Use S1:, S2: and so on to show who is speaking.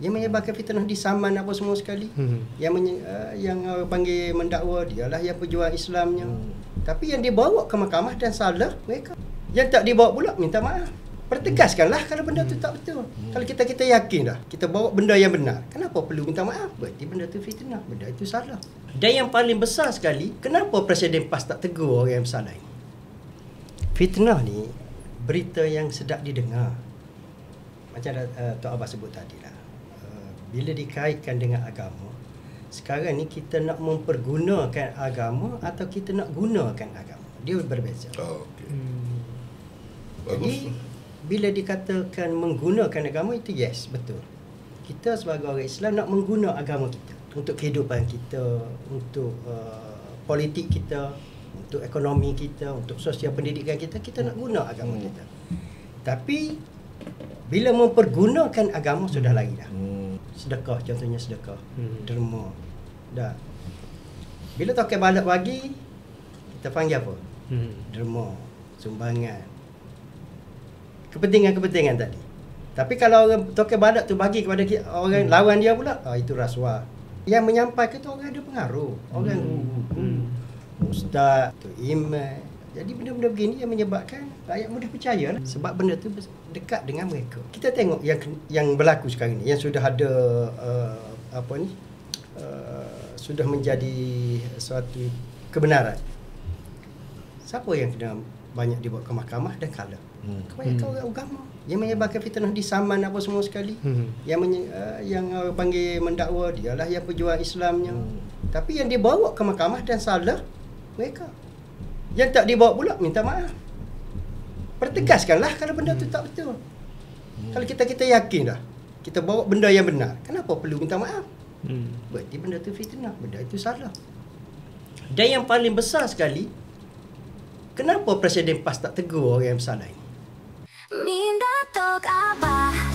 S1: Yang menyebarkan fitnah disaman apa semua sekali. Yang orang panggil mendakwa dialah yang pejuang Islamnya. Tapi yang dibawa ke mahkamah dan salah mereka. Yang tak dibawa pula minta maaf. Pertegaskanlah kalau benda tu tak betul. Kalau kita yakin dah, kita bawa benda yang benar, kenapa perlu minta maaf? Berarti benda tu fitnah, benda itu salah. Dan yang paling besar sekali, kenapa Presiden PAS tak tegur orang yang bersalah ini? Fitnah ni berita yang sedap didengar. Macam Tok Abbas sebut tadi lah. Bila dikaitkan dengan agama, sekarang ni kita nak mempergunakan agama atau kita nak gunakan agama. Dia berbeza. Jadi bila dikatakan menggunakan agama itu, yes, betul. Kita sebagai orang Islam nak menggunakan agama kita untuk kehidupan kita, untuk politik kita, untuk ekonomi kita, untuk sosial pendidikan kita, kita nak guna agama kita. Tapi bila mempergunakan agama sudah lain dah. Sedekah, contohnya sedekah, derma. Dah. Bila tokai balak bagi, kita panggil apa? Derma, sumbangan. Kepentingan-kepentingan tadi. Tapi kalau orang tokai badak tu bagi kepada orang lawan dia pula, itu rasuah. Yang menyampaikan tu orang ada pengaruh. Orang guru, ustaz, tu imam. Jadi benda-benda begini yang menyebabkan rakyat mudah percaya lah. Sebab benda tu dekat dengan mereka. Kita tengok yang berlaku sekarang ni, yang sudah ada sudah menjadi suatu kebenaran. Siapa yang kena banyak dibawa ke mahkamah dan kalah? Kebanyakan orang agama yang menyebarkan fitnah disaman apa semua sekali. Yang orang panggil mendakwa dialah yang pejuang Islamnya. Tapi yang dibawa ke mahkamah dan salah mereka. Yang tak dibawa pula minta maaf. Pertegaskanlah kalau benda tu tak betul. Kalau kita yakin dah, kita bawa benda yang benar, kenapa perlu minta maaf? Berarti benda tu fitnah, benda itu salah. Dan yang paling besar sekali, kenapa Presiden PAS tak tegur orang yang bersalah ini?
S2: Minda Tok Abbas.